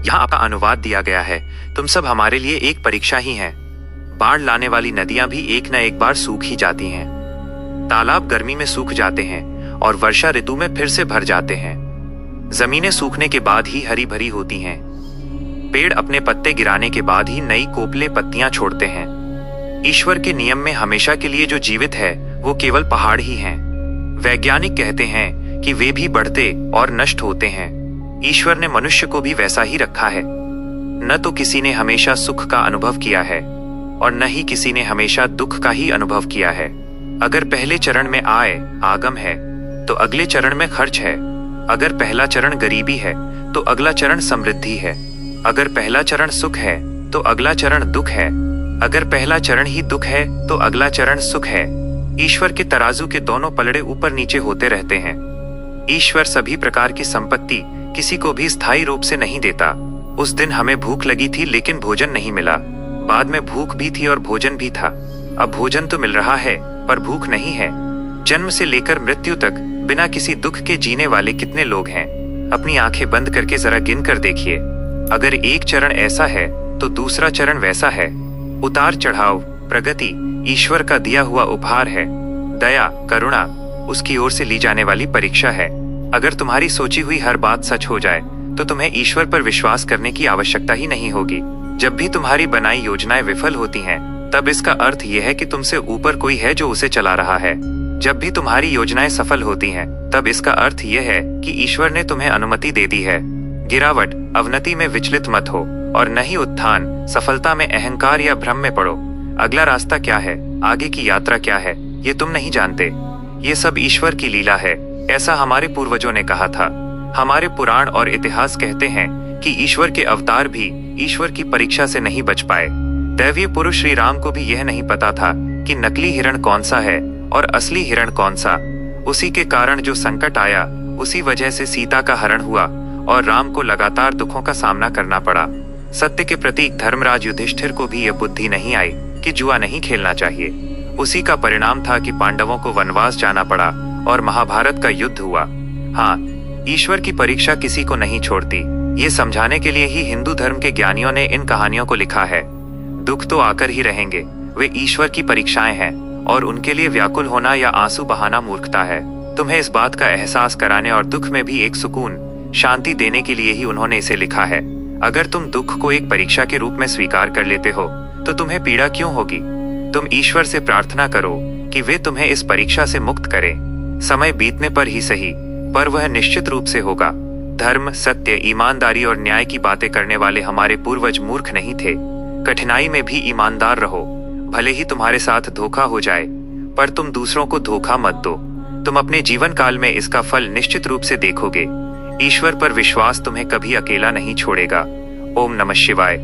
यहाँ आपका अनुवाद दिया गया है। तुम सब हमारे लिए एक परीक्षा ही हैं। बाढ़ लाने वाली नदियां भी एक न एक बार सूख ही जाती हैं। तालाब गर्मी में सूख जाते हैं और वर्षा ऋतु में फिर से भर जाते हैं। जमीनें सूखने के बाद ही हरी भरी होती हैं। पेड़ अपने पत्ते गिराने के बाद ही नई कोपले पत्तियां छोड़ते हैं। ईश्वर के नियम में हमेशा के लिए जो जीवित है वो केवल पहाड़ ही हैं। वैज्ञानिक कहते हैं कि वे भी बढ़ते और नष्ट होते हैं। ईश्वर ने मनुष्य को भी वैसा ही रखा है। न तो किसी ने हमेशा सुख का अनुभव किया है और न ही किसी ने हमेशा दुख का ही अनुभव किया है। अगर पहले चरण में आय आगम है तो अगले चरण में खर्च है। अगर पहला चरण गरीबी है तो अगला चरण समृद्धि है। अगर पहला चरण सुख है तो अगला चरण दुख है। अगर पहला चरण ही दुख है तो अगला चरण सुख है। ईश्वर के तराजू के दोनों पलड़े ऊपर नीचे होते रहते हैं। ईश्वर सभी प्रकार की संपत्ति किसी को भी स्थायी रूप से नहीं देता। उस दिन हमें भूख लगी थी लेकिन भोजन नहीं मिला। बाद में भूख भी थी और भोजन भी था। अब भोजन तो मिल रहा है पर भूख नहीं है। जन्म से लेकर मृत्यु तक बिना किसी दुख के जीने वाले कितने लोग हैं? अपनी आंखें बंद करके जरा गिन कर देखिए। अगर एक चरण ऐसा है तो दूसरा चरण वैसा है। उतार चढ़ाव प्रगति ईश्वर का दिया हुआ उपहार है। दया करुणा उसकी ओर से ली जाने वाली परीक्षा है। अगर तुम्हारी सोची हुई हर बात सच हो जाए तो तुम्हें ईश्वर पर विश्वास करने की आवश्यकता ही नहीं होगी। जब भी तुम्हारी बनाई योजनाएं विफल होती हैं, तब इसका अर्थ यह है कि तुमसे ऊपर कोई है जो उसे चला रहा है। जब भी तुम्हारी योजनाएं सफल होती हैं, तब इसका अर्थ यह है कि ईश्वर ने तुम्हें अनुमति दे दी है। गिरावट अवनति में विचलित मत हो और न ही उत्थान सफलता में अहंकार या भ्रम में पड़ो। अगला रास्ता क्या है, आगे की यात्रा क्या है, ये तुम नहीं जानते। ये सब ईश्वर की लीला है, ऐसा हमारे पूर्वजों ने कहा था। हमारे पुराण और इतिहास कहते हैं कि ईश्वर के अवतार भी ईश्वर की परीक्षा से नहीं बच पाए। दैवीय पुरुष श्री राम को भी यह नहीं पता था कि नकली हिरण कौन सा है और असली हिरण कौन सा। उसी के कारण जो संकट आया, उसी वजह से सीता का हरण हुआ और राम को लगातार दुखों का सामना करना पड़ा। सत्य के प्रतीक धर्मराज युधिष्ठिर को भी यह बुद्धि नहीं आई कि जुआ नहीं खेलना चाहिए। उसी का परिणाम था कि पांडवों को वनवास जाना पड़ा और महाभारत का युद्ध हुआ। हाँ, ईश्वर की परीक्षा किसी को नहीं छोड़ती। ये समझाने के लिए ही हिंदू धर्म के ज्ञानियों ने इन कहानियों को लिखा है। दुख तो आकर ही रहेंगे, वे ईश्वर की परीक्षाएं हैं और उनके लिए व्याकुल होना या आंसू बहाना मूर्खता है। तुम्हें इस बात का एहसास कराने और दुख में भी एक सुकून शांति देने के लिए ही उन्होंने इसे लिखा है। अगर तुम दुख को एक परीक्षा के रूप में स्वीकार कर लेते हो तो तुम्हें पीड़ा क्यों होगी? तुम ईश्वर से प्रार्थना करो कि वे तुम्हें इस परीक्षा से मुक्त करें। समय बीतने पर ही सही, पर वह निश्चित रूप से होगा। धर्म सत्य ईमानदारी और न्याय की बातें करने वाले हमारे पूर्वज मूर्ख नहीं थे। कठिनाई में भी ईमानदार रहो, भले ही तुम्हारे साथ धोखा हो जाए, पर तुम दूसरों को धोखा मत दो। तुम अपने जीवन काल में इसका फल निश्चित रूप से देखोगे। ईश्वर पर विश्वास तुम्हें कभी अकेला नहीं छोड़ेगा। ओम नमः शिवाय।